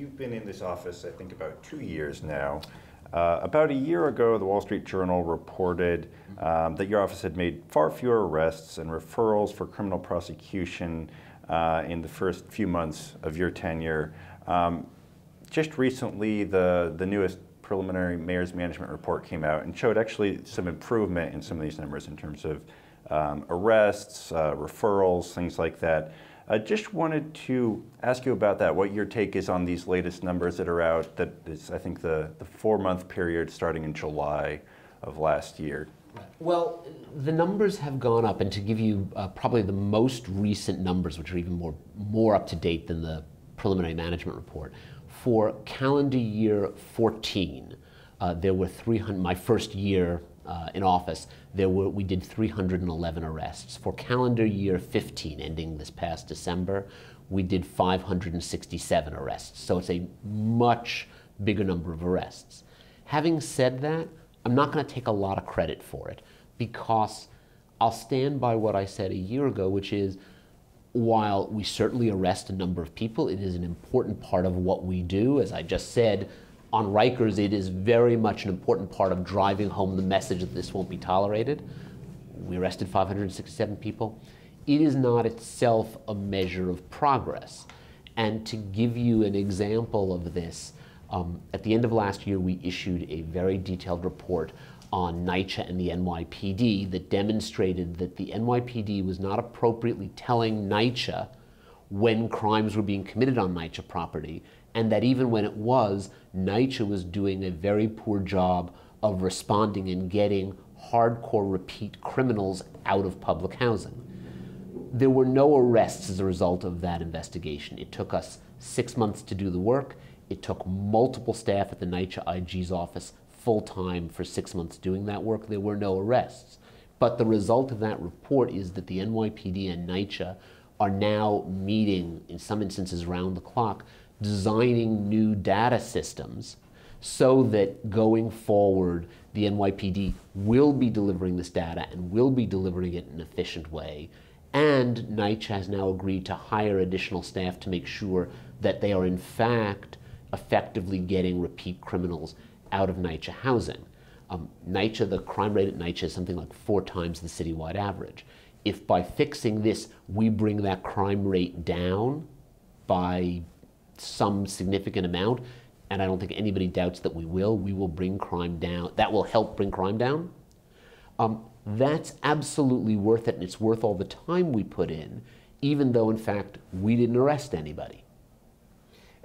you've been in this office, I think, about 2 years now. About a year ago, the Wall Street Journal reported that your office had made far fewer arrests and referrals for criminal prosecution in the first few months of your tenure. Just recently, the newest preliminary mayor's management report came out and showed actually some improvement in some of these numbers in terms of arrests, referrals, things like that. I just wanted to ask you about that, what your take is on these latest numbers that are out. That is, I think, the 4-month period starting in July of last year. Well, the numbers have gone up, and to give you probably the most recent numbers, which are even more up to date than the preliminary management report, for calendar year 14, there were 300. My first year in office, we did 311 arrests. For calendar year 15, ending this past December, we did 567 arrests. So it's a much bigger number of arrests. Having said that, I'm not going to take a lot of credit for it, because I'll stand by what I said a year ago, which is, while we certainly arrest a number of people, it is an important part of what we do. As I just said, on Rikers, it is very much an important part of driving home the message that this won't be tolerated. We arrested 567 people. It is not itself a measure of progress. And to give you an example of this, at the end of last year, we issued a very detailed report on NYCHA and the NYPD that demonstrated that the NYPD was not appropriately telling NYCHA when crimes were being committed on NYCHA property, and that even when it was, NYCHA was doing a very poor job of responding and getting hardcore repeat criminals out of public housing. There were no arrests as a result of that investigation. It took us 6 months to do the work. It took multiple staff at the NYCHA IG's office full-time for 6 months doing that work. There were no arrests. But the result of that report is that the NYPD and NYCHA are now meeting, in some instances around the clock, designing new data systems so that going forward, the NYPD will be delivering this data and will be delivering it in an efficient way. And NYCHA has now agreed to hire additional staff to make sure that they are in fact effectively getting repeat criminals out of NYCHA housing. NYCHA, the crime rate at NYCHA is something like 4 times the citywide average. If by fixing this, we bring that crime rate down by some significant amount, and I don't think anybody doubts that we will bring crime down. That will help bring crime down. That's absolutely worth it, and it's worth all the time we put in, even though, in fact, we didn't arrest anybody.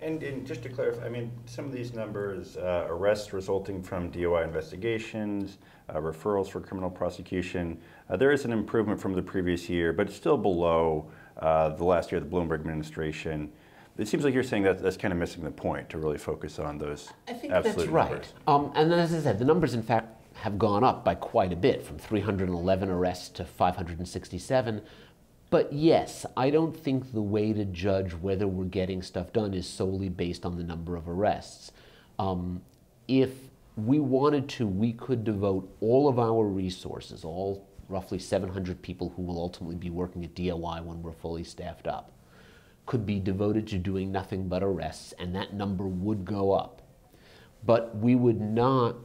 And just to clarify, I mean, some of these numbers, arrests resulting from DOI investigations, referrals for criminal prosecution, there is an improvement from the previous year, but it's still below the last year of the Bloomberg administration. It seems like you're saying that that's kind of missing the point, to really focus on those absolute numbers. I think that's right. And as I said, the numbers, in fact, have gone up by quite a bit, from 311 arrests to 567. But yes, I don't think the way to judge whether we're getting stuff done is solely based on the number of arrests. If we wanted to, we could devote all of our resources, all roughly 700 people who will ultimately be working at DOI when we're fully staffed up, could be devoted to doing nothing but arrests, and that number would go up. But we would not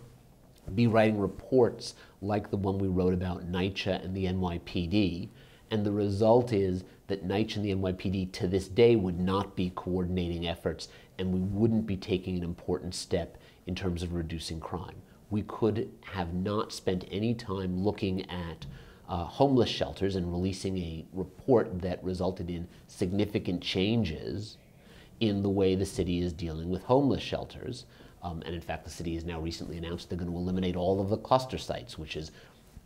be writing reports like the one we wrote about NYCHA and the NYPD, and the result is that NYCHA and the NYPD to this day would not be coordinating efforts, and we wouldn't be taking an important step in terms of reducing crime. We could have not spent any time looking at homeless shelters and releasing a report that resulted in significant changes in the way the city is dealing with homeless shelters. And in fact, the city has now recently announced they're going to eliminate all of the cluster sites, which is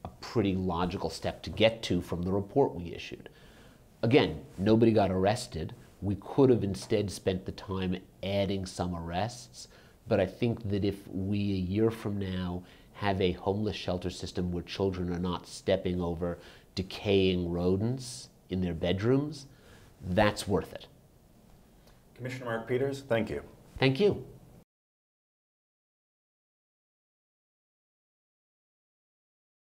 a pretty logical step to get to from the report we issued. Again, nobody got arrested. We could have instead spent the time adding some arrests, but I think that if we, a year from now, have a homeless shelter system where children are not stepping over decaying rodents in their bedrooms, that's worth it. Commissioner Mark Peters, thank you. Thank you.